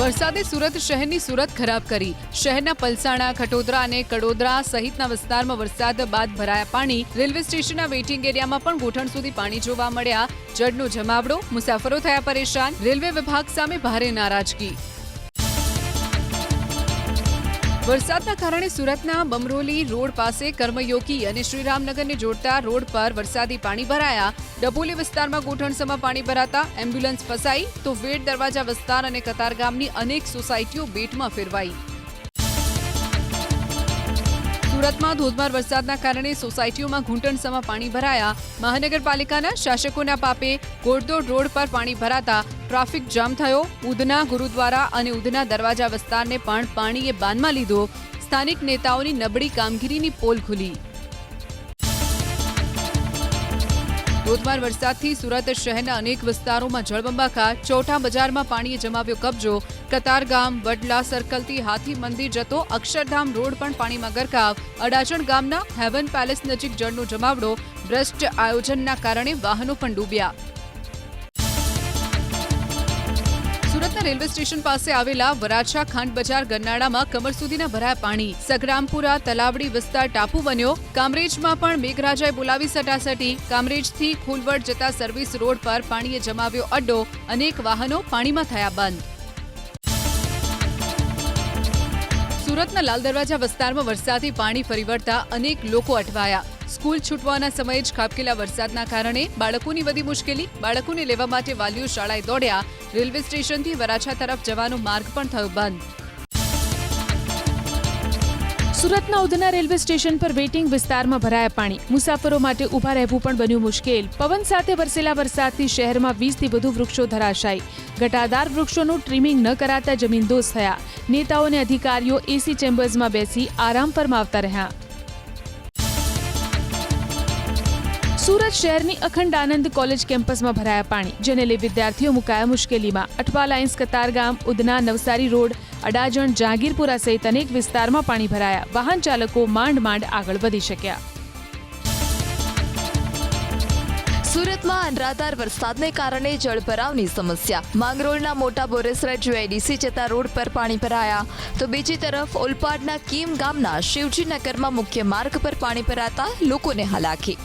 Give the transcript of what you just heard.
વરસાદે સુરત શહેરની સુરત ખરાબ કરી. શહેરના પલસાણા, ખટોદરા અને કડોદરા સહિતના વિસ્તારમાં વરસાદ બાદ ભરાયા પાણી. રેલવે સ્ટેશનના વેઇટિંગ એરિયામાં પણ ઘૂંટણ સુધી પાણી જોવા મળ્યા. જળનો જમાવડો, મુસાફરો થયા પરેશાન. રેલવે વિભાગ સામે ભારે નારાજગી. વરસાદના કારણે સુરતના બમરોલી રોડ પાસે કર્મયોગી અને શ્રીરામનગરને જોડતા રોડ પર વરસાદી પાણી ભરાયા. ડભોલી વિસ્તારમાં ઘૂંટણસમાં પાણી ભરાતા એમ્બ્યુલન્સ ફસાઈ, તો વેડ દરવાજા વિસ્તાર અને કતારગામની અનેક સોસાયટીઓ બેટમાં ફેરવાઈ. સુરતમાં ધોધમાર વરસાદના કારણે સોસાયટીઓમાં ઘૂંટણસમાં પાણી ભરાયા. મહાનગરપાલિકાના શાસકોના પાપે ઘોડદોડ રોડ પર પાણી ભરાતા ટ્રાફિક જામ થયો. ઉધના ગુરુદ્વારા અને ઉધના દરવાજા વિસ્તારને પણ પાણીએ બાનમાં લીધો. સ્થાનિક નેતાઓની નબળી કામગીરીની પોલ ખુલી. ધોધમાર વરસાદથી સુરત શહેરના અનેક વિસ્તારોમાં જળબંબાકાર. ચોટા બજારમાં પાણીએ જમાવ્યો કબજો. કતારગામ, વડલા સર્કલથી હાથી મંદિર જતો અક્ષરધામ રોડ પણ પાણીમાં ગરકાવ. અડાજણ ગામના હેવન પેલેસ નજીક જળનો જમાવડો. ભ્રષ્ટ આયોજનના કારણે વાહનો પણ ડૂબ્યા. સુરતના રેલવે સ્ટેશન પાસે આવેલા વરાછા ખાંડ બજાર ગરનાળામાં કમર સુધીના ભરાયા પાણી. સગરામપુરા તલાવડી વિસ્તાર ટાપુ બન્યો. કામરેજમાં પણ મેઘરાજાએ બોલાવી સટાસટી. કામરેજથી ખુલવડ જતા સર્વિસ રોડ પર પાણીએ જમાવ્યો અડ્ડો. અનેક વાહનો પાણીમાં થયા બંધ. સુરતના લાલ દરવાજા વિસ્તારમાં વરસાદી પાણી ફરી વળતા અનેક લોકો અટવાયા. સ્કૂલ છૂટવાના સમયે જ ખાબકેલા વરસાદના કારણે બાળકોની વધી મુશ્કેલી. બાળકોને લેવા માટે વાલીઓ શાળાએ દોડ્યા. રેલવે સ્ટેશનથી વરાછા તરફ જવાનો માર્ગ પણ થયો બંધ. સુરતના ઉધના રેલવે સ્ટેશન પર વેઇટિંગ વિસ્તારમાં ભરાયા પાણી. મુસાફરો માટે ઊભા રહેવું પણ બન્યું મુશ્કેલ. પવન સાથે વરસેલા વરસાદથી શહેરમાં 20થી વધુ વૃક્ષો ધરાશાયી. ઘટાદાર વૃક્ષોનું ટ્રીમિંગ ન કરાતા જમીનદોઝ થયા. નેતાઓ અને અધિકારીઓ એસી ચેમ્બર્સમાં બેસી આરામ ફરમાવતા રહ્યા. સુરત શહેરની અખંડ આનંદ કોલેજ કેમ્પસમાં ભરાયા પાણી, જેને લઈ વિદ્યાર્થીઓ મુકાયા મુશ્કેલીમાં. અઠવા લાઇન્સ, કતારગામ, ઉધના, નવસારી રોડ, અડાજણ, જહાંગીરપુરા સહિત અનેક વિસ્તારમાં પાણી ભરાયા. વાહન ચાલકો માંડ આગળ વધી શક્યા. સુરતમાં અનરાધાર વરસાદને કારણે જળભરાવની સમસ્યા. માંગરોળના મોટા બોરેસરા જીઆઈડીસી જતા રોડ પર પાણી ભરાયા, તો બીજી તરફ ઓલપાડના કીમ ગામના શિવજીનગરમાં મુખ્ય માર્ગ પર પાણી ભરાતા લોકોને હાલાકી.